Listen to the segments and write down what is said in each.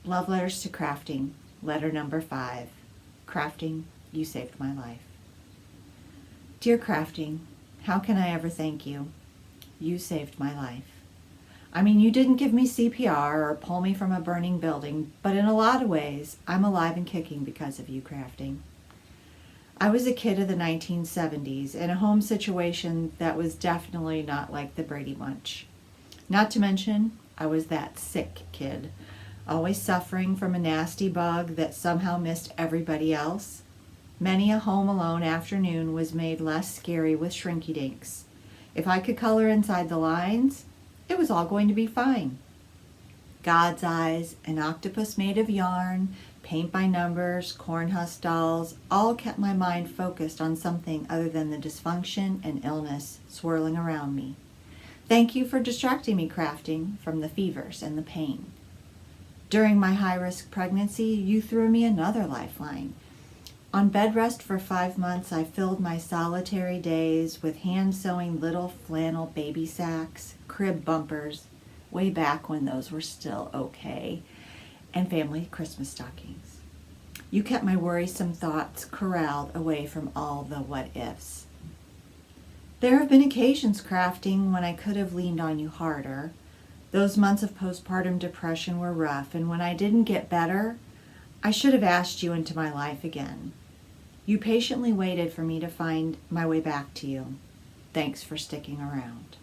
Love Letters to Crafting, letter number 5. Crafting, you saved my life. Dear Crafting, how can I ever thank you? You saved my life. I mean, you didn't give me CPR or pull me from a burning building, but in a lot of ways, I'm alive and kicking because of you, Crafting. I was a kid of the 1970s in a home situation that was definitely not like the Brady Bunch. Not to mention, I was that sick kid, always suffering from a nasty bug that somehow missed everybody else. Many a home alone afternoon was made less scary with shrinky dinks. If I could color inside the lines, it was all going to be fine. God's eyes, an octopus made of yarn, paint by numbers, corn husk dolls, all kept my mind focused on something other than the dysfunction and illness swirling around me. Thank you for distracting me, Crafting, from the fevers and the pain. During my high-risk pregnancy, you threw me another lifeline. On bed rest for 5 months, I filled my solitary days with hand-sewing little flannel baby sacks, crib bumpers, way back when those were still okay, and family Christmas stockings. You kept my worrisome thoughts corralled away from all the what-ifs. There have been occasions, Crafting, when I could have leaned on you harder. Those months of postpartum depression were rough, and when I didn't get better, I should have asked you into my life again. You patiently waited for me to find my way back to you. Thanks for sticking around.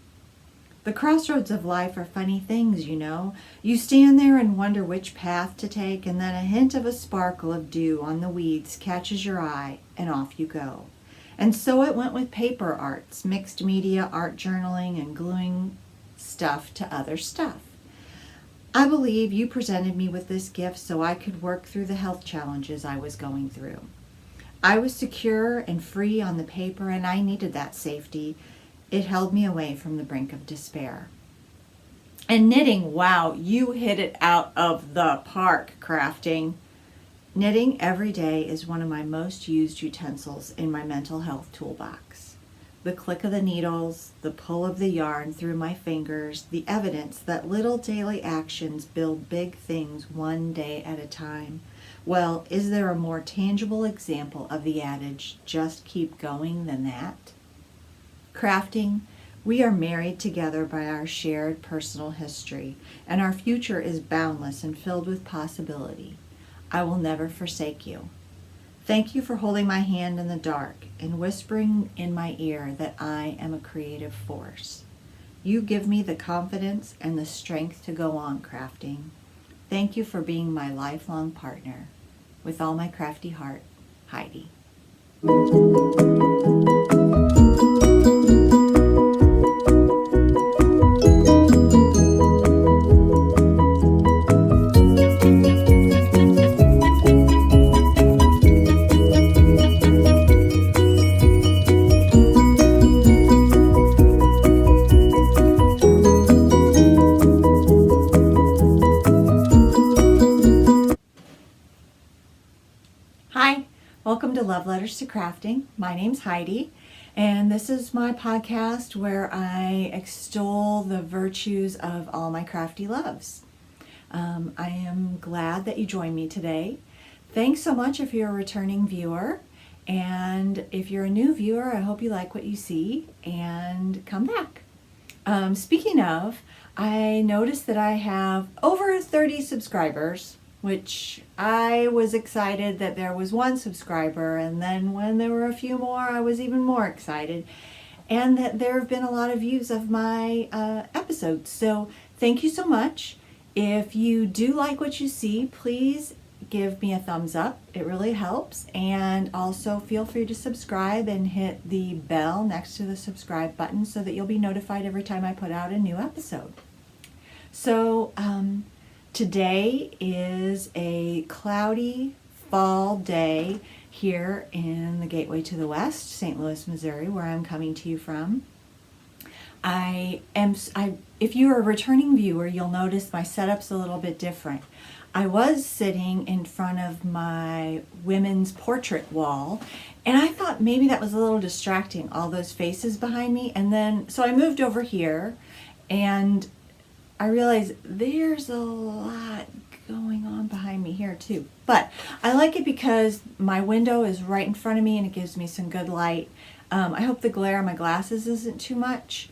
The crossroads of life are funny things, you know. You stand there and wonder which path to take, and then a hint of a sparkle of dew on the weeds catches your eye, and off you go. And so it went with paper arts, mixed media, art journaling, and gluing stuff to other stuff. I believe you presented me with this gift so I could work through the health challenges I was going through. I was secure and free on the paper, and I needed that safety. It held me away from the brink of despair. And knitting, wow, you hit it out of the park, Crafting. Knitting every day is one of my most used utensils in my mental health toolbox. The click of the needles, the pull of the yarn through my fingers, the evidence that little daily actions build big things one day at a time. Well, is there a more tangible example of the adage, just keep going, than that? Crafting, we are married together by our shared personal history, and our future is boundless and filled with possibility. I will never forsake you. Thank you for holding my hand in the dark and whispering in my ear that I am a creative force. You give me the confidence and the strength to go on, Crafting. Thank you for being my lifelong partner. With all my crafty heart, Heidi. Hi, welcome to Love Letters to Crafting. My name's Heidi, and this is my podcast where I extol the virtues of all my crafty loves. I am glad that you joined me today. Thanks so much if you're a returning viewer, and if you're a new viewer, I hope you like what you see and come back. Speaking of, I noticed that I have over 30 subscribers, which I was excited that there was one subscriber, and then when there were a few more, I was even more excited, and that there have been a lot of views of my episodes. So thank you so much. If you do like what you see, please give me a thumbs up. It really helps. And also feel free to subscribe and hit the bell next to the subscribe button so that you'll be notified every time I put out a new episode. So, today is a cloudy fall day here in the Gateway to the West, St. Louis, Missouri, where I'm coming to you from. If you're a returning viewer, you'll notice my setup's a little bit different. I was sitting in front of my women's portrait wall, and I thought maybe that was a little distracting, all those faces behind me. And then, so I moved over here, and I realized there's a lot going on behind me here too. But I like it because my window is right in front of me and it gives me some good light. I hope the glare on my glasses isn't too much.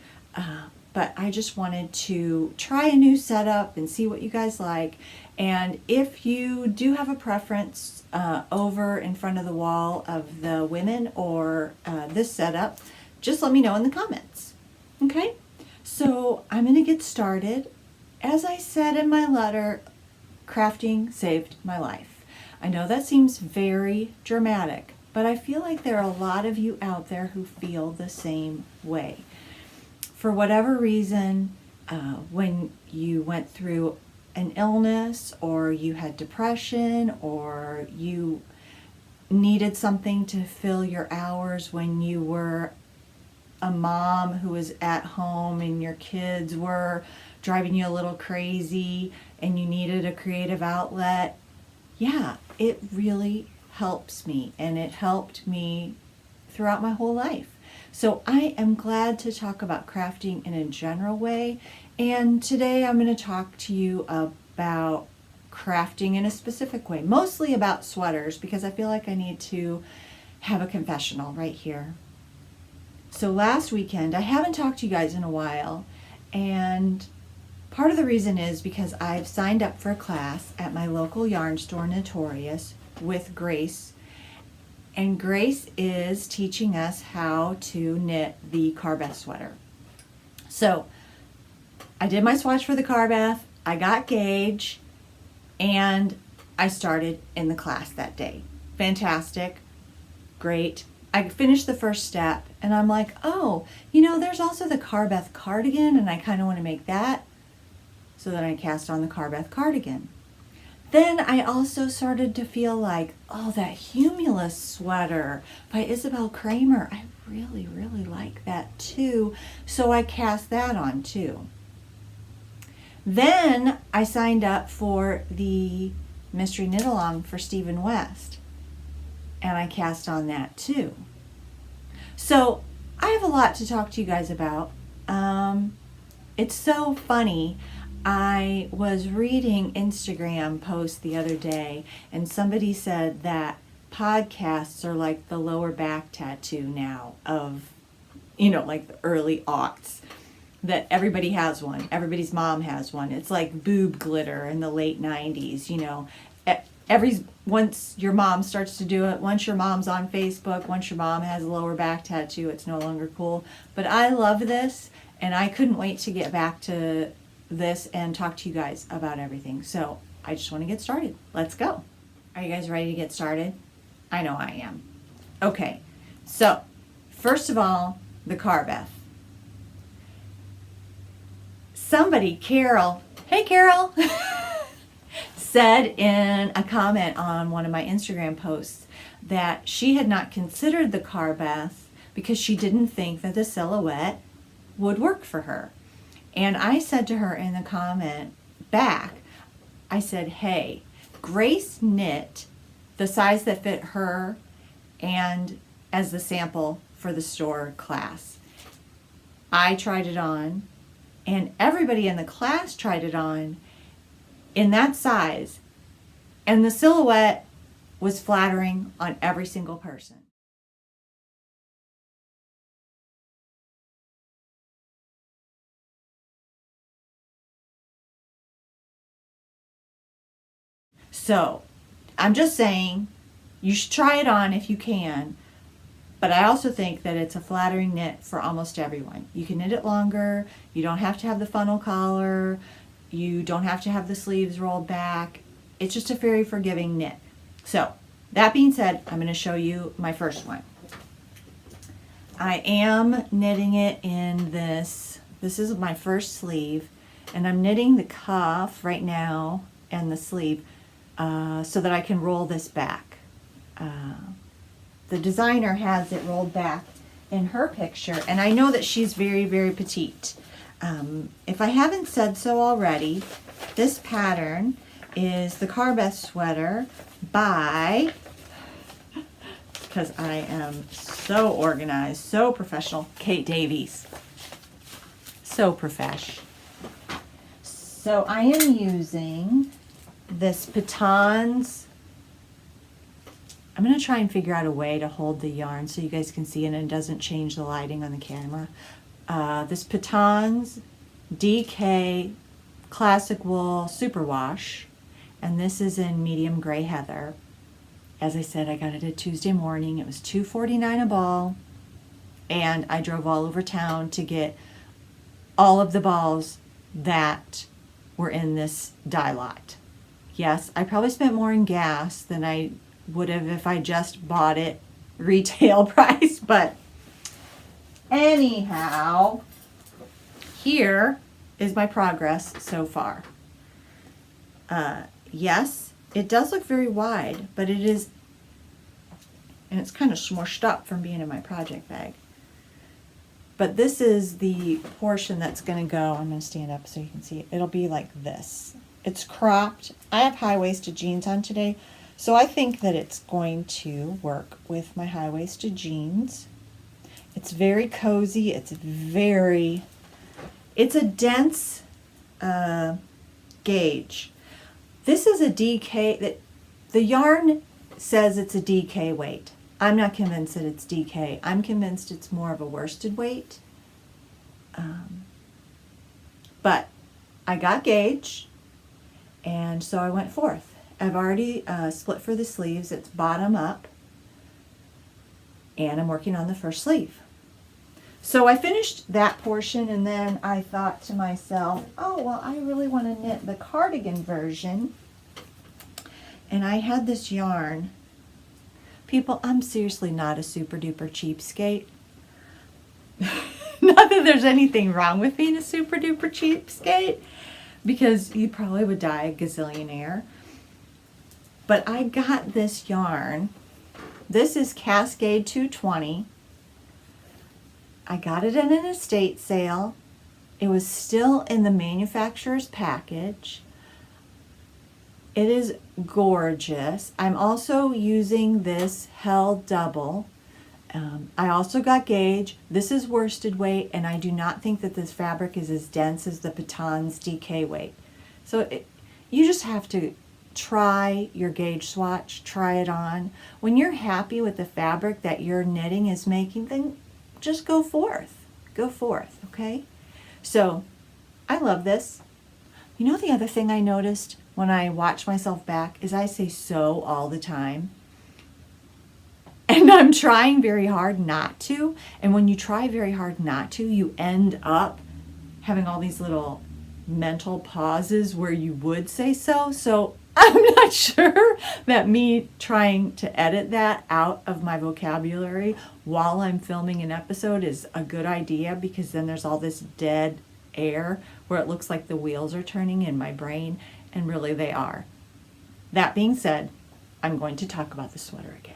But I just wanted to try a new setup and see what you guys like. And if you do have a preference over in front of the wall of the women or this setup, just let me know in the comments. Okay, so I'm going to get started. As I said in my letter, crafting saved my life. I know that seems very dramatic, but I feel like there are a lot of you out there who feel the same way. For whatever reason, when you went through an illness or you had depression or you needed something to fill your hours when you were a mom who was at home and your kids were driving you a little crazy and you needed a creative outlet, yeah, it really helps me, and it helped me throughout my whole life. So I am glad to talk about crafting in a general way, and today I'm going to talk to you about crafting in a specific way, mostly about sweaters, because I feel like I need to have a confessional right here. So last weekend, I haven't talked to you guys in a while, and part of the reason is because I've signed up for a class at my local yarn store, Notorious, with Grace. And Grace is teaching us how to knit the Carbeth sweater. So I did my swatch for the Carbeth, I got gauge, and I started in the class that day. Fantastic, great. I finished the first step and I'm like, oh, you know, there's also the Carbeth cardigan and I kind of want to make that. So then I cast on the Carbeth cardigan. Then I also started to feel like, oh, that Humulus sweater by Isabel Kramer, I really, really like that too. So I cast that on too. Then I signed up for the Mystery Knit Along for Stephen West, and I cast on that too. So I have a lot to talk to you guys about. It's so funny. I was reading Instagram posts the other day, and somebody said that podcasts are like the lower back tattoo now of, you know, like the early aughts, that everybody has one. Everybody's mom has one. It's like boob glitter in the late 90s, you know. Once your mom starts to do it, once your mom's on Facebook, once your mom has a lower back tattoo, it's no longer cool. But I love this, and I couldn't wait to get back to this and talk to you guys about everything. So I just want to get started. Let's go. Are you guys ready to get started? I know I am. Okay, so first of all, the Carbeth. Somebody, Carol, hey Carol, said in a comment on one of my Instagram posts that she had not considered the Carbeth because she didn't think that the silhouette would work for her. And I said to her in the comment back, I said, hey, Grace knit the size that fit her and as the sample for the store class. I tried it on, and everybody in the class tried it on in that size, and the silhouette was flattering on every single person. So I'm just saying you should try it on if you can, but I also think that it's a flattering knit for almost everyone. You can knit it longer, you don't have to have the funnel collar, you don't have to have the sleeves rolled back. It's just a very forgiving knit. So that being said, I'm going to show you my first one. I am knitting it in this is my first sleeve, and I'm knitting the cuff right now and the sleeve so that I can roll this back. The designer has it rolled back in her picture, and I know that she's very, very petite. If I haven't said so already, this pattern is the Carbeth sweater by, because I am so organized, so professional, Kate Davies. So profesh. So I am using this Patons. I'm going to try and figure out a way to hold the yarn so you guys can see it and it doesn't change the lighting on the camera. This Patons DK Classic Wool Superwash, and this is in medium gray heather. As I said, I got it at Tuesday morning. It was $2.49 a ball, and I drove all over town to get all of the balls that were in this dye lot. Yes, I probably spent more in gas than I would have if I just bought it retail price, but anyhow, here is my progress so far. Yes, it does look very wide, but it is, and it's kind of smushed up from being in my project bag. But this is the portion that's going to go, I'm going to stand up so you can see it. It'll be like this. It's cropped. I have high-waisted jeans on today, so I think that it's going to work with my high-waisted jeans. It's very cozy. It's a dense gauge. This is a DK, the yarn says it's a DK weight. I'm not convinced that it's DK. I'm convinced it's more of a worsted weight. But I got gauge, and so I went forth. I've already split for the sleeves. It's bottom up, and I'm working on the first sleeve. So I finished that portion, and then I thought to myself, oh, well, I really want to knit the cardigan version. And I had this yarn. People, I'm seriously not a super duper cheapskate. Not that there's anything wrong with being a super duper cheapskate, because you probably would die a gazillionaire. But I got this yarn. This is Cascade 220. I got it in an estate sale. It was still in the manufacturer's package. It is gorgeous. I'm also using this held double. I also got gauge. This is worsted weight, and I do not think that this fabric is as dense as the Patons DK weight. So you just have to try your gauge swatch, try it on. When you're happy with the fabric that your knitting is making, then just go forth. Go forth, okay? So I love this. You know, the other thing I noticed when I watch myself back is I say so all the time. And I'm trying very hard not to. And when you try very hard not to, you end up having all these little mental pauses where you would say so. So I'm not sure that me trying to edit that out of my vocabulary while I'm filming an episode is a good idea, because then there's all this dead air where it looks like the wheels are turning in my brain, and really they are. That being said, I'm going to talk about the sweater again.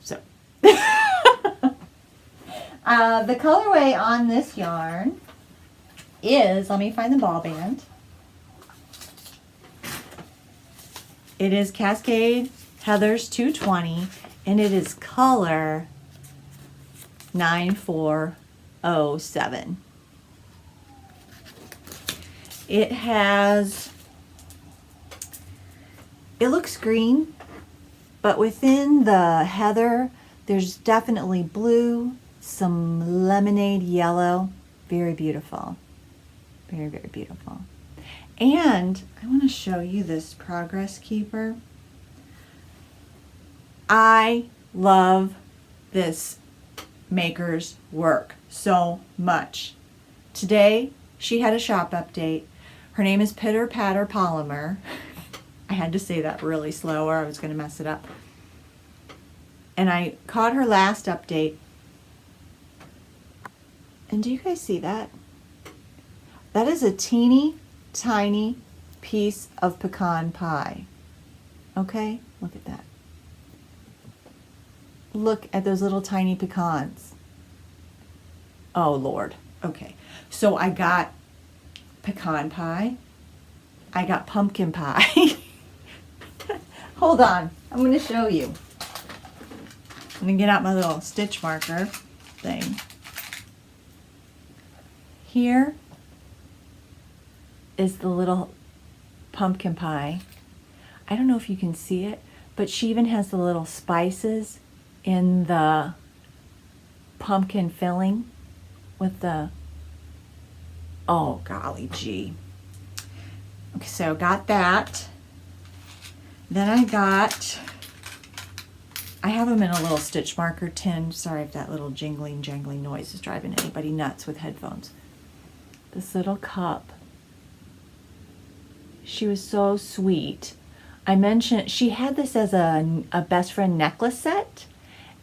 So, the colorway on this yarn is, let me find the ball band. It is Cascade Heathers 220, and it is color 9407. It looks green, but within the heather, there's definitely blue, some lemonade yellow. Very beautiful. Very, very beautiful. And I want to show you this progress keeper. I love this maker's work so much. Today, she had a shop update. Her name is Pitter Patter Polymer. I had to say that really slow or I was going to mess it up. And I caught her last update. And do you guys see that? That is a teeny tiny piece of pecan pie. Okay? Look at that. Look at those little tiny pecans. Oh, Lord. Okay. So I got pecan pie. I got pumpkin pie. Hold on. I'm going to show you. I'm going to get out my little stitch marker thing. Here is the little pumpkin pie. I don't know if you can see it, but she even has the little spices in the pumpkin filling with the, oh golly gee. Okay, so got that. Then I have them in a little stitch marker tin. Sorry if that little jingling, jangling noise is driving anybody nuts with headphones. This little cup. She was so sweet. I mentioned she had this as a best friend necklace set,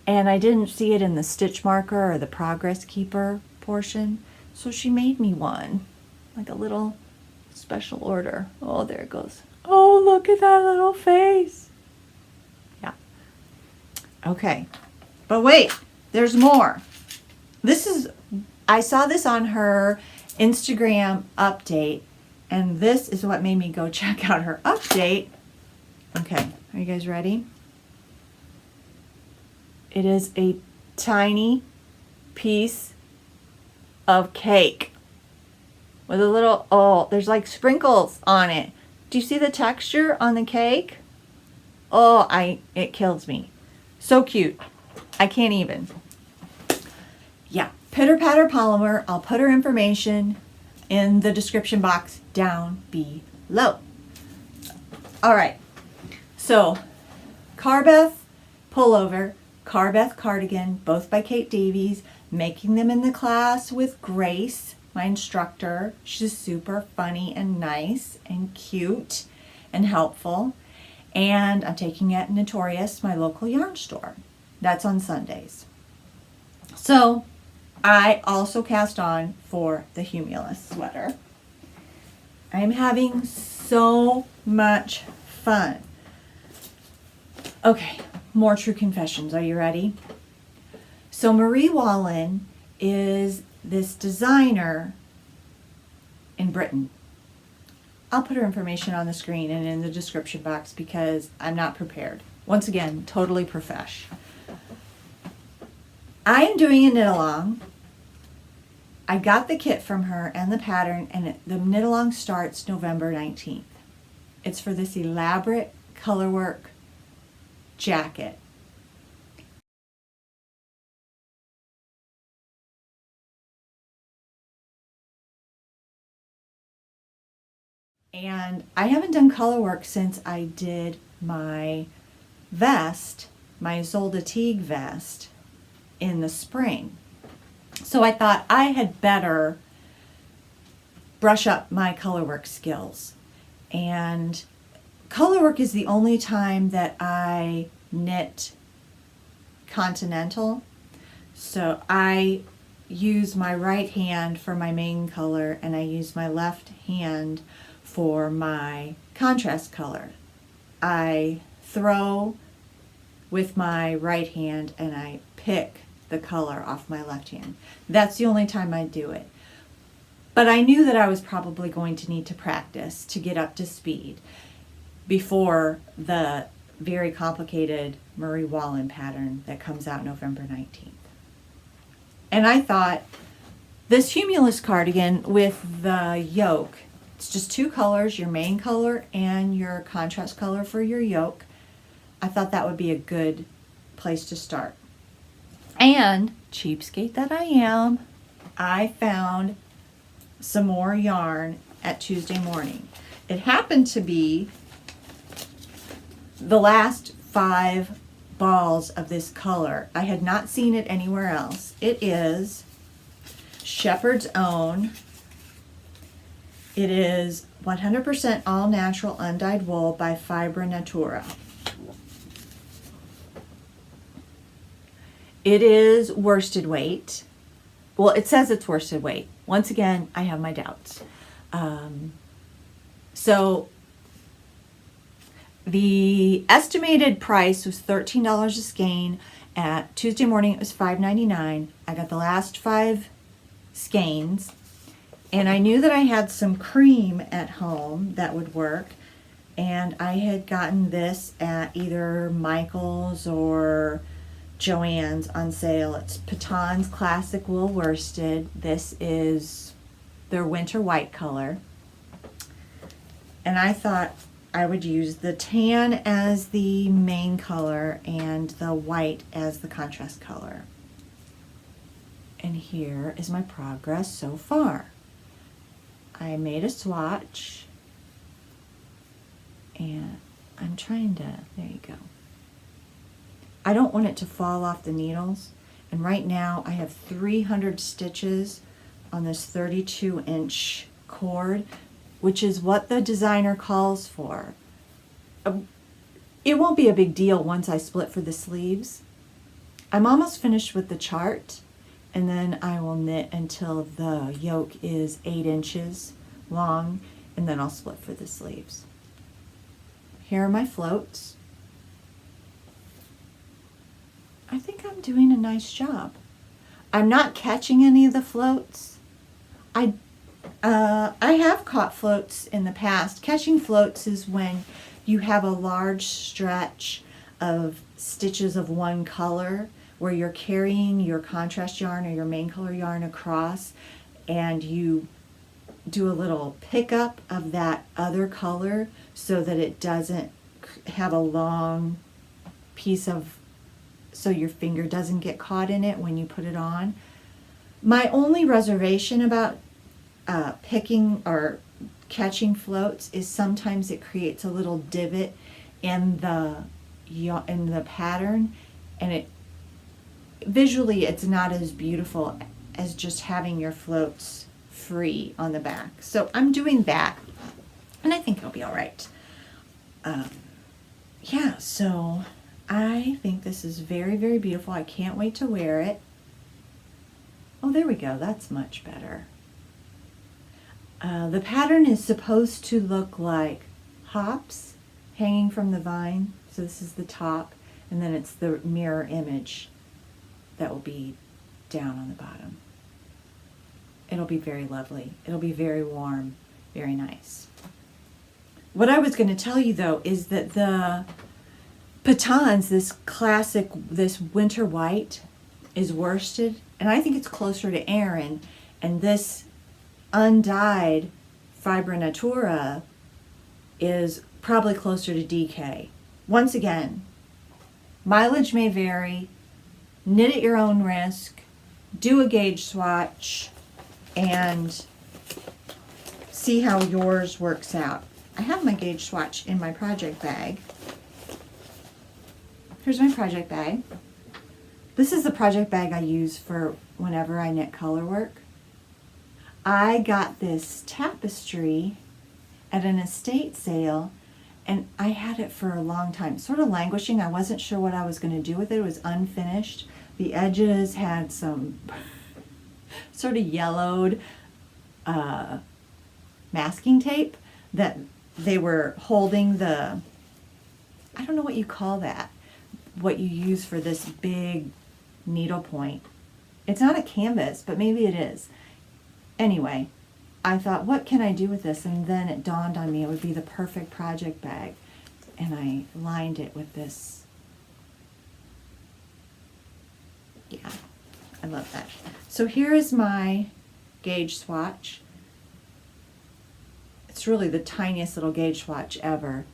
and I didn't see it in the stitch marker or the progress keeper portion, so she made me one, like a little special order. Oh, there it goes. Oh, look at that little face. Yeah. Okay, but wait, there's more. I saw this on her Instagram update, and this is what made me go check out her update. Okay, are you guys ready? It is a tiny piece of cake with a little, oh, there's like sprinkles on it. Do you see the texture on the cake? Oh, it kills me. So cute. I can't even. Yeah, Pitter Patter Polymer. I'll put her information in the description box down below. All right. So, Carbeth pullover, Carbeth cardigan, both by Kate Davies, making them in the class with Grace, my instructor. She's super funny and nice and cute and helpful. And I'm taking it at Notorious, my local yarn store. That's on Sundays. So, I also cast on for the Humulus sweater. I'm having so much fun. Okay, more true confessions. Are you ready? So Marie Wallen is this designer in Britain. I'll put her information on the screen and in the description box because I'm not prepared. Once again, totally profesh. I am doing a knit along. I got the kit from her and the pattern, and the knit along starts November 19th. It's for this elaborate colorwork jacket. And I haven't done color work since I did my vest, my Isolde Teague vest in the spring. So I thought I had better brush up my color work skills. And color work is the only time that I knit continental. So I use my right hand for my main color and I use my left hand for my contrast color. I throw with my right hand and I pick the color off my left hand. That's the only time I do it. But I knew that I was probably going to need to practice to get up to speed before the very complicated Marie Wallen pattern that comes out November 19th. And I thought this Humulus cardigan with the yoke, it's just two colors, your main color and your contrast color for your yoke. I thought that would be a good place to start. And, cheapskate that I am, I found some more yarn at Tuesday morning. It happened to be the last 5 balls of this color. I had not seen it anywhere else. It is Shepherd's Own. It is 100% all natural undyed wool by Fibra Natura. It is worsted weight. Well, it says it's worsted weight. Once again, I have my doubts. So the estimated price was $13 a skein. At Tuesday morning, it was $5.99. I got the last 5 skeins, and I knew that I had some cream at home that would work. And I had gotten this at either Michael's or Joann's on sale. It's Paton's Classic Wool Worsted. This is their winter white color. And I thought, I would use the tan as the main color and the white as the contrast color. And here is my progress so far. I made a swatch and I'm trying to, there you go. I don't want it to fall off the needles. And right now I have 300 stitches on this 32-inch cord, which is what the designer calls for. It won't be a big deal once I split for the sleeves. I'm almost finished with the chart, and then I will knit until the yoke is 8 inches long, and then I'll split for the sleeves. Here are my floats. I think I'm doing a nice job. I'm not catching any of the floats. I have caught floats in the past. Catching floats is when you have a large stretch of stitches of one color where you're carrying your contrast yarn or your main color yarn across, and you do a little pickup of that other color so that it doesn't have a long piece of, so your finger doesn't get caught in it when you put it on. My only reservation about picking or catching floats is sometimes it creates a little divot in the pattern, and it visually it's not as beautiful as just having your floats free on the back. So I'm doing that, and I think it'll be all right. Yeah, so I think this is very, very beautiful. I can't wait to wear it. Oh, there we go. That's much better. The pattern is supposed to look like hops hanging from the vine. So this is the top, and then it's the mirror image that will be down on the bottom. It'll be very lovely. It'll be very warm, very nice. What I was going to tell you though is that the Patons, this classic, this winter white, is worsted, and I think it's closer to Aran, and this undyed Fibra Natura is probably closer to DK. Once again, mileage may vary, knit at your own risk, do a gauge swatch, and see how yours works out. I have my gauge swatch in my project bag. Here's my project bag. This is the project bag I use for whenever I knit color work. I got this tapestry at an estate sale, and I had it for a long time, sort of languishing. I wasn't sure what I was going to do with it. It was unfinished. The edges had some sort of yellowed masking tape that they were holding the, I don't know what you call that, what you use for this big needle point. It's not a canvas, but maybe it is. Anyway, I thought, what can I do with this? And then it dawned on me it would be the perfect project bag. And I lined it with this. Yeah, I love that. So here is my gauge swatch. It's really the tiniest little gauge swatch ever.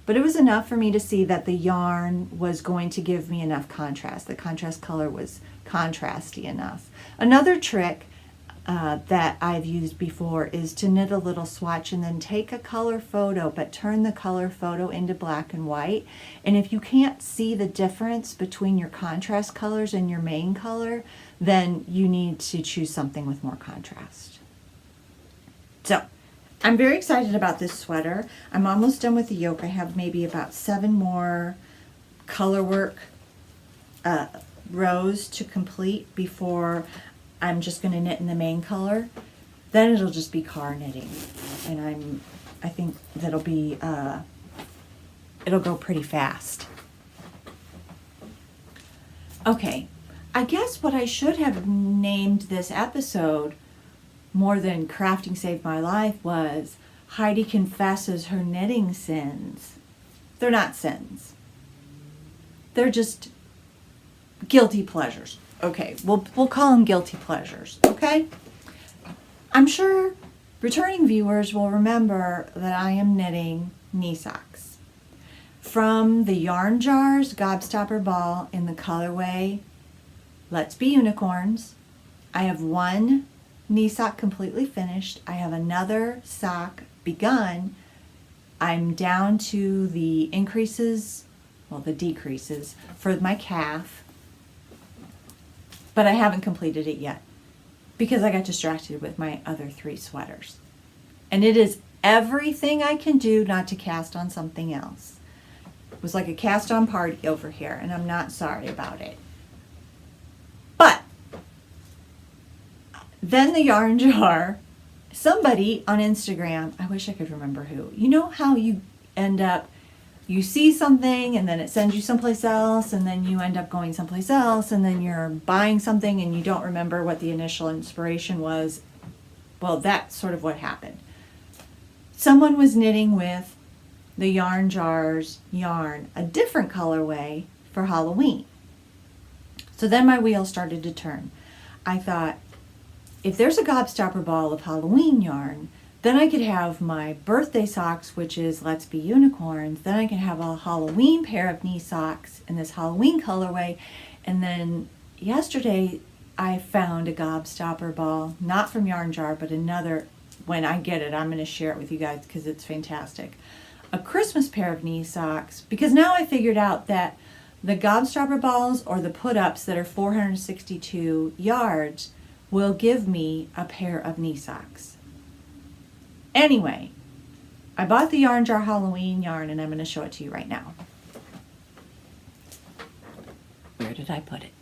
But it was enough for me to see that the yarn was going to give me enough contrast. The contrast color was contrasty enough. Another trick that I've used before is to knit a little swatch and then take a color photo, but turn the color photo into black and white. And if you can't see the difference between your contrast colors and your main color, then you need to choose something with more contrast. So I'm very excited about this sweater. I'm almost done with the yoke. I have maybe about 7 more color work rows to complete before I'm just going to knit in the main color. Then it'll just be car knitting, and I think that'll be it'll go pretty fast. Okay, I guess what I should have named this episode more than Crafting Saved My Life was Heidi confesses her knitting sins. They're not sins. They're just guilty pleasures. Okay, we'll call them guilty pleasures, okay? I'm sure Returning viewers will remember that I am knitting knee socks from the Yarn Jars Gobstopper ball in the colorway Let's Be Unicorns. I have one knee sock completely finished. I have another sock begun. I'm down to the increases, well, the decreases for my calf, but I haven't completed it yet because I got distracted with my other 3 sweaters. And it is everything I can do not to cast on something else. It was like a cast on party over here, and I'm not sorry about it. But then the yarn jar, somebody on Instagram, I wish I could remember who. You know how you end up, you see something and then it sends you someplace else, and then you end up going someplace else, and then you're buying something and you don't remember what the initial inspiration was. Well, that's sort of what happened. Someone was knitting with the Yarn Jars yarn, a different colorway for Halloween. So then my wheels started to turn. I thought, if there's a Gobstopper ball of Halloween yarn, then I could have my birthday socks, which is Let's Be Unicorns. Then I can have a Halloween pair of knee socks in this Halloween colorway. And then yesterday I found a Gobstopper ball, not from Yarn Jar, but another. When I get it, I'm going to share it with you guys because it's fantastic. A Christmas pair of knee socks, because now I figured out that the Gobstopper balls or the put-ups that are 462 yards will give me a pair of knee socks. Anyway, I bought the Yarn Jar Halloween yarn and I'm going to show it to you right now. Where did I put it?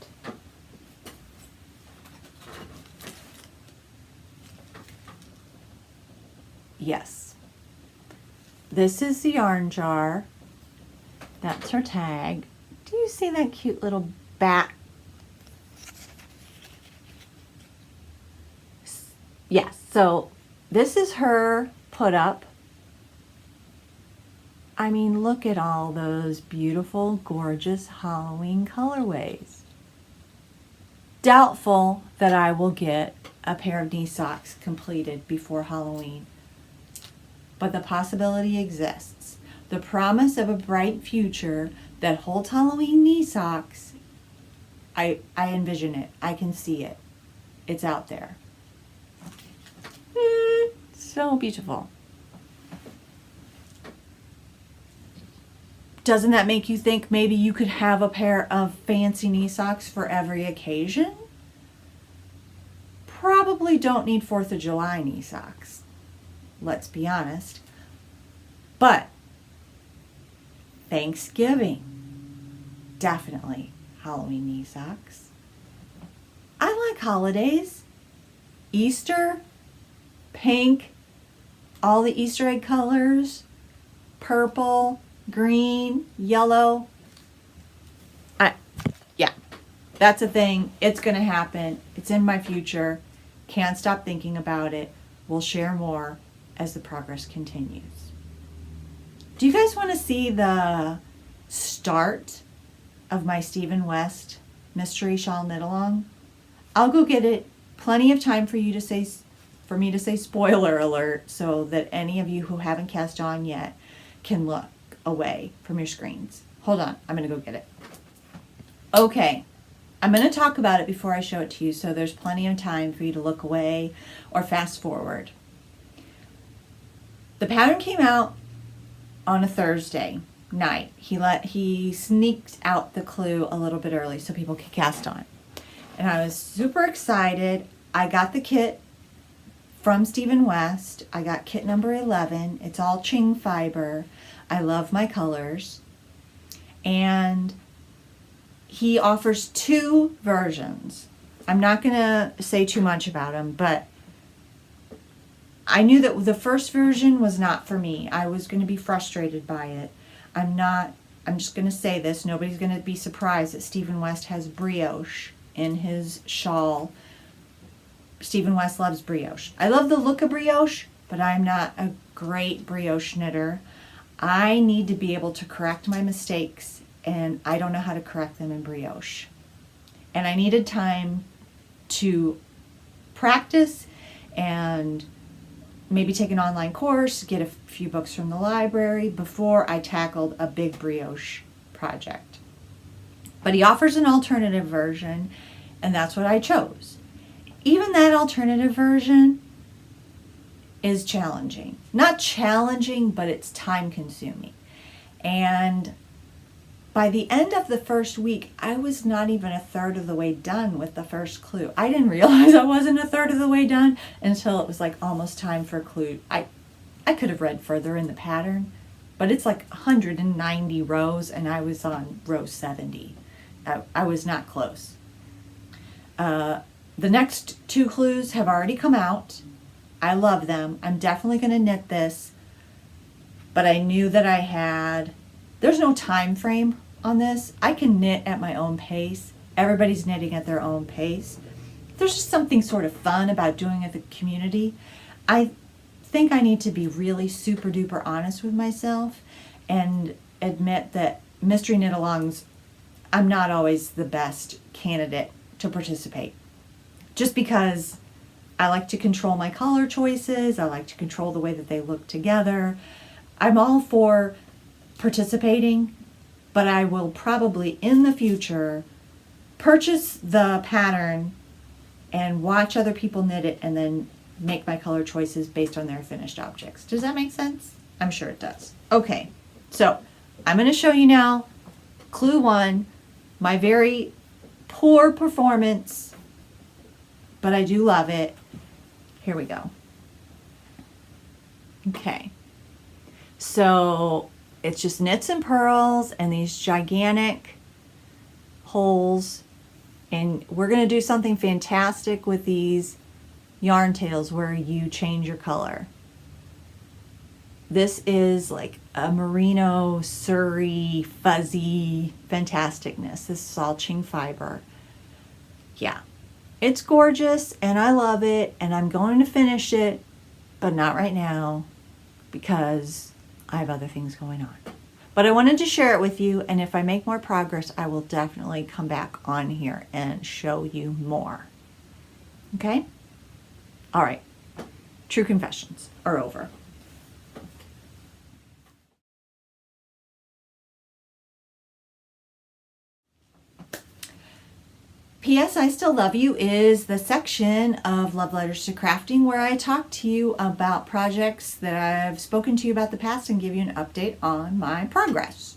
Yes. This is the Yarn Jar. That's her tag. Do you see that cute little bat? Yes, so this is her put up. I mean, look at all those beautiful, gorgeous Halloween colorways. Doubtful that I will get a pair of knee socks completed before Halloween, but the possibility exists. The promise of a bright future that holds Halloween knee socks, I envision it. I can see it. It's out there. So beautiful. Doesn't that make you think maybe you could have a pair of fancy knee socks for every occasion? Probably don't need 4th of July knee socks. Let's be honest. But Thanksgiving, definitely Halloween knee socks. I like holidays. Easter, pink, all the Easter egg colors, purple, green, yellow. Yeah, that's a thing. It's going to happen. It's in my future. Can't stop thinking about it. We'll share more as the progress continues. Do you guys want to see the start of my Stephen West mystery shawl knit along? I'll go get it. Plenty of time for you to say, for me to say spoiler alert, so that any of you who haven't cast on yet can look away from your screens. Hold on, I'm going to go get it. Okay, I'm going to talk about it before I show it to you, so there's plenty of time for you to look away or fast forward. The pattern came out on a Thursday night. He sneaked out the clue a little bit early so people could cast on. And I was super excited. I got the kit from Stephen West. I got kit number 11. It's all Ching fiber. I love my colors. And he offers 2 versions. I'm not going to say too much about them, but I knew that the first version was not for me. I was going to be frustrated by it. I'm just going to say this. Nobody's going to be surprised that Stephen West has brioche in his shawl. Stephen West loves brioche. I love the look of brioche, but I'm not a great brioche knitter. I need to be able to correct my mistakes, and I don't know how to correct them in brioche. And I needed time to practice and maybe take an online course, get a few books from the library before I tackled a big brioche project. But he offers an alternative version, and that's what I chose. Even that alternative version is challenging. Not challenging, but it's time consuming. And by the end of the first week, I was not even a third of the way done with the first clue. I didn't realize I wasn't a third of the way done until it was like almost time for clue. I could have read further in the pattern, but it's like 190 rows and I was on row 70. I was not close. The next 2 clues have already come out. I love them. I'm definitely going to knit this, but I knew that there's no time frame on this. I can knit at my own pace. Everybody's knitting at their own pace. There's just something sort of fun about doing it with the community. I think I need to be really super duper honest with myself and admit that mystery knit-alongs, I'm not always the best candidate to participate. Just because I like to control my color choices, I like to control the way that they look together. I'm all for participating, but I will probably in the future purchase the pattern and watch other people knit it and then make my color choices based on their finished objects. Does that make sense? I'm sure it does. Okay, so I'm going to show you now clue 1, my very poor performance, but I do love it. Here we go. Okay, so it's just knits and purls and these gigantic holes, and we're going to do something fantastic with these yarn tails where you change your color. This is like a merino, Surrey, fuzzy fantasticness. This is all Ching fiber. Yeah, it's gorgeous and I love it and I'm going to finish it, but not right now because I have other things going on. But I wanted to share it with you, and if I make more progress, I will definitely come back on here and show you more. Okay? All right. True confessions are over. P.S. I Still Love You is the section of Love Letters to Crafting where I talk to you about projects that I've spoken to you about the past and give you an update on my progress.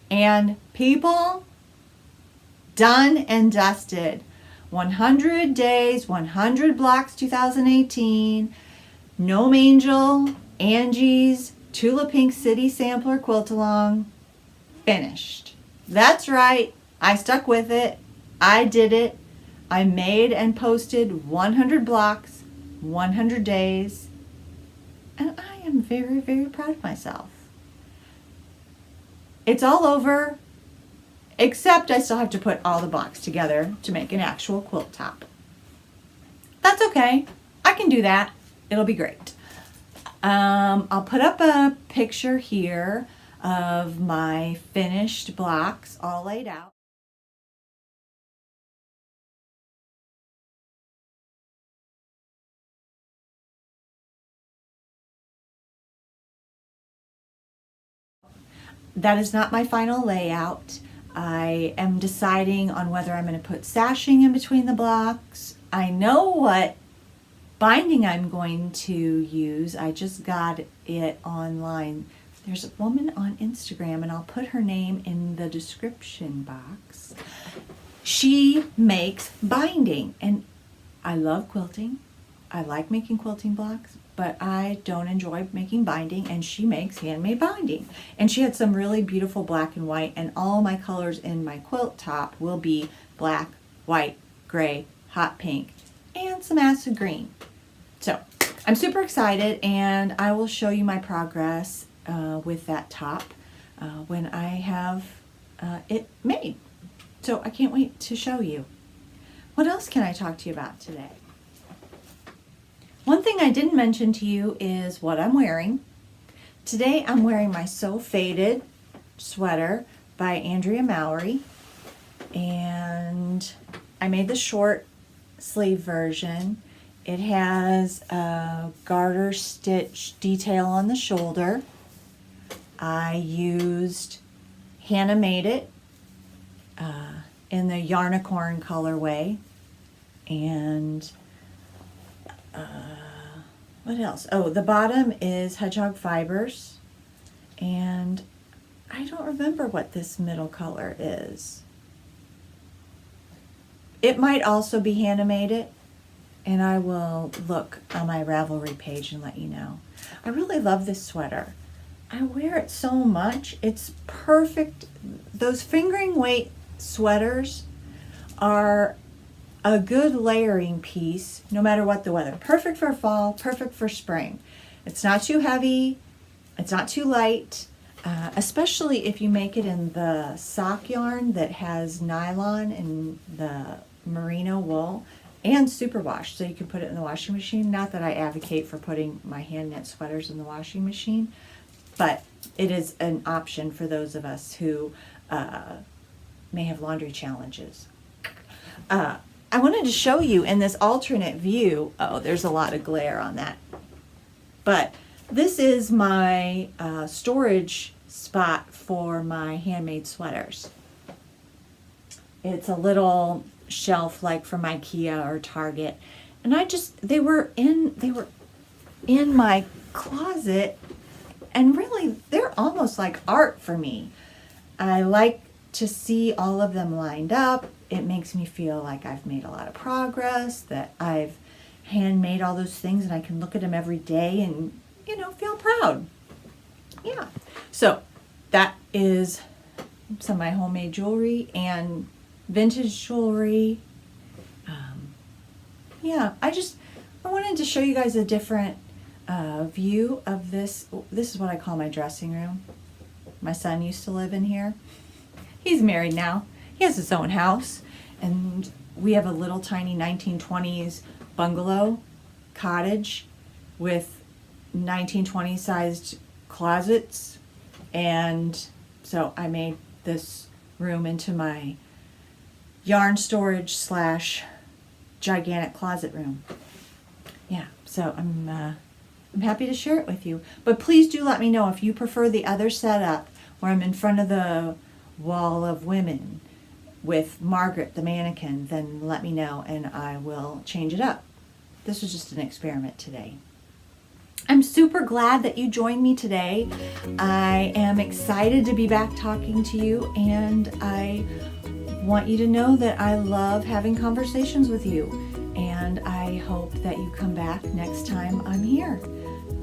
And people, done and dusted. 100 days, 100 blocks 2018, Gnome Angel, Angie's, Tula Pink City Sampler Quilt Along, finished. That's right, I stuck with it. I did it. I made and posted 100 blocks, 100 days, and I am very, very proud of myself. It's all over, except I still have to put all the blocks together to make an actual quilt top. That's okay. I can do that. It'll be great. I'll put up a picture here of my finished blocks all laid out. That is not my final layout. I am deciding on whether I'm going to put sashing in between the blocks. I know what binding I'm going to use. I just got it online. There's a woman on Instagram, and I'll put her name in the description box. She makes binding, and I love quilting. I like making quilting blocks, but I don't enjoy making binding, and she makes handmade binding. And she had some really beautiful black and white, and all my colors in my quilt top will be black, white, gray, hot pink, and some acid green. So I'm super excited, and I will show you my progress with that top when I have it made. So I can't wait to show you. What else can I talk to you about today? One thing I didn't mention to you is what I'm wearing. Today I'm wearing my So Faded sweater by Andrea Mallory, and I made the short sleeve version, It has a garter stitch detail on the shoulder. I used Hannah Made It in the Yarnicorn colorway. And what else? Oh, the bottom is Hedgehog Fibers. And I don't remember what this middle color is. It might also be Hannah Made It, and I will look on my Ravelry page and let you know. I really love this sweater. I wear it so much. It's perfect. Those fingering weight sweaters are a good layering piece no matter what the weather. Perfect for fall, perfect for spring. It's not too heavy, it's not too light, especially if you make it in the sock yarn that has nylon and the merino wool and superwash, so you can put it in the washing machine. Not that I advocate for putting my hand knit sweaters in the washing machine, but it is an option for those of us who may have laundry challenges. I wanted to show you in this alternate view. Oh, there's a lot of glare on that. But this is my storage spot for my handmade sweaters. It's a little shelf like from IKEA or Target. And they were in my closet, and really they're almost like art for me. I like to see all of them lined up. It makes me feel like I've made a lot of progress, that I've handmade all those things, and I can look at them every day and, feel proud. Yeah. So that is some of my homemade jewelry and vintage jewelry. I wanted to show you guys a different view of this. This is what I call my dressing room. My son used to live in here. He's married now. He has his own house, and we have a little tiny 1920s bungalow cottage with 1920s sized closets, and so I made this room into my yarn storage / gigantic closet room. Yeah, so I'm happy to share it with you. But please do let me know if you prefer the other setup where I'm in front of the wall of women with Margaret the mannequin. Then let me know and I will change it up. This was just an experiment today. I'm super glad that you joined me today. I am excited to be back talking to you, and I want you to know that I love having conversations with you, and I hope that you come back next time I'm here.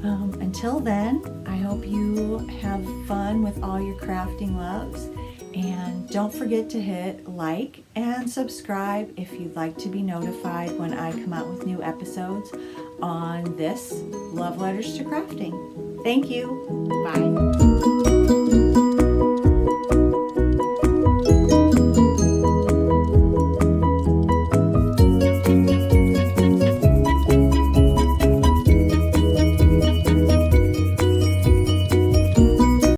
Until then, I hope you have fun with all your crafting loves, and don't forget to hit like and subscribe if you'd like to be notified when I come out with new episodes on this Love Letters to Crafting. Thank you. Bye.